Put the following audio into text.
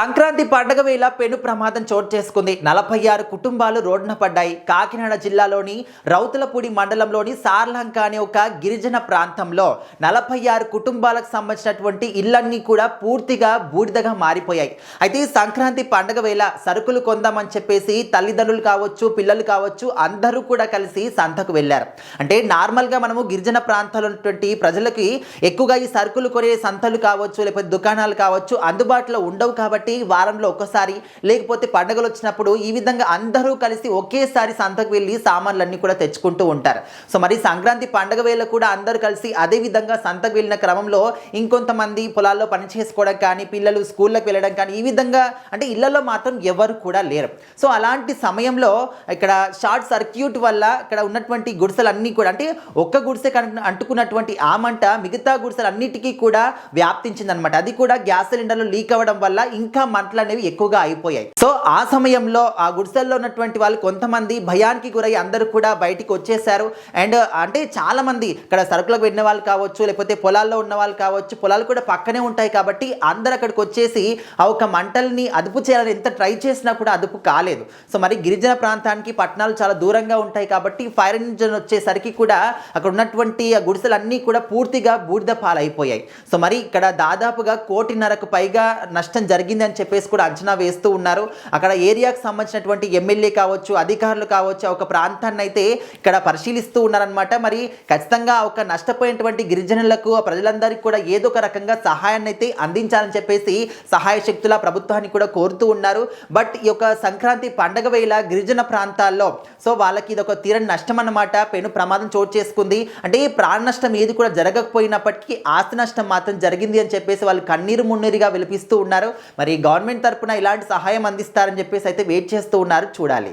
సంక్రాంతి పండుగ వేళ పెను ప్రమాదం చోటు చేసుకుంది. 46 కుటుంబాలు రోడ్డున పడ్డాయి. కాకినాడ జిల్లాలోని రౌతులపూడి మండలంలోని సార్లంక అనే ఒక గిరిజన ప్రాంతంలో 46 కుటుంబాలకు సంబంధించినటువంటి ఇళ్లన్నీ కూడా పూర్తిగా బూడిదగా మారిపోయాయి. అయితే ఈ సంక్రాంతి పండుగ వేళ సరుకులు కొందామని చెప్పేసి తల్లిదండ్రులు కావచ్చు, పిల్లలు కావచ్చు, అందరూ కూడా కలిసి సంతకు వెళ్ళారు. అంటే నార్మల్గా మనము గిరిజన ప్రాంతాల్లో ఉన్నటువంటి ప్రజలకి ఎక్కువగా ఈ సరుకులు కొనే సంతలు కావచ్చు, లేకపోతే దుకాణాలు కావచ్చు అందుబాటులో ఉండవు కాబట్టి వారంలో ఒక్కసారి లేకపోతే పండుగలు వచ్చినప్పుడు ఈ విధంగా అందరూ కలిసి ఒకేసారి సంతకు వెళ్ళి సామాన్లన్నీ కూడా తెచ్చుకుంటూ ఉంటారు. సో మరి సంక్రాంతి పండుగ వేళ కూడా అందరూ కలిసి అదే విధంగా సంతకు వెళ్ళిన క్రమంలో ఇంకొంతమంది పొలాల్లో పని చేసుకోవడం కానీ, పిల్లలు స్కూళ్ళకి వెళ్ళడం కానీ, ఈ విధంగా అంటే ఇళ్లలో మాత్రం ఎవరు కూడా లేరు. సో అలాంటి సమయంలో ఇక్కడ షార్ట్ సర్క్యూట్ వల్ల ఇక్కడ ఉన్నటువంటి గుడిసెలన్నీ కూడా అంటే ఒక్క గుడిసె అంటుకున్నటువంటి ఆ మంట మిగతా గుడిసెలన్నిటికీ కూడా వ్యాప్తించిందనమాట. అది కూడా గ్యాస్ సిలిండర్లు లీక్ అవ్వడం వల్ల ఇంకా మంటలు అనేవి ఎక్కువగా అయిపోయాయి. సో ఆ సమయంలో ఆ గుడిసెల్లో ఉన్నటువంటి వాళ్ళు కొంతమంది భయానికి గురై అందరూ కూడా బయటికి వచ్చేసారు. అండ్ అంటే చాలా మంది ఇక్కడ సరుకులకు వెళ్ళిన వాళ్ళు కావచ్చు, లేకపోతే పొలాల్లో ఉన్న వాళ్ళు కావచ్చు, పొలాలు కూడా పక్కనే ఉంటాయి కాబట్టి అందరు అక్కడికి వచ్చేసి ఆ ఒక మంటల్ని అదుపు చేయాలని ఎంత ట్రై చేసినా కూడా అదుపు కాలేదు. సో మరి గిరిజన ప్రాంతానికి పట్టణాలు చాలా దూరంగా ఉంటాయి కాబట్టి ఫైర్ ఇంజిన్ వచ్చేసరికి కూడా అక్కడ ఉన్నటువంటి ఆ గుడిసెలన్నీ కూడా పూర్తిగా బూడిద పాలైపోయాయి. సో మరి ఇక్కడ దాదాపుగా 1.5 కోటి పైగా నష్టం జరిగింది అని చెప్పేసి కూడా అంచనా వేస్తూ ఉన్నారు. అక్కడ ఏరియాకు సంబంధించినటువంటి ఎమ్మెల్యే కావచ్చు, అధికారులు కావచ్చు, ఒక ప్రాంతాన్ని అయితే ఇక్కడ పరిశీలిస్తూ ఉన్నారనమాట. మరి ఖచ్చితంగా ఒక నష్టపోయినటువంటి గిరిజనులకు ప్రజలందరికీ కూడా ఏదో ఒక రకంగా సహాయాన్ని అయితే అందించాలని చెప్పేసి సహాయ శక్తుల ప్రభుత్వాన్ని కూడా కోరుతూ ఉన్నారు. బట్ ఈ యొక్క సంక్రాంతి పండగ వేళ గిరిజన ప్రాంతాల్లో సో వాళ్ళకి ఇది ఒక తీరని నష్టం అన్నమాట. పెను ప్రమాదం చోటు చేసుకుంది. అంటే ప్రాణ నష్టం ఏది కూడా జరగకపోయినప్పటికీ ఆస్తి నష్టం మాత్రం జరిగింది అని చెప్పేసి వాళ్ళు కన్నీరు మున్నీరుగా విలిపిస్తూ ఉన్నారు. మరి గవర్నమెంట్ తరపున ఇలాంటి సహాయం అందిస్తారని చెప్పేసి అయితే వెయిట్ చేస్తూ ఉన్నారు. చూడాలి.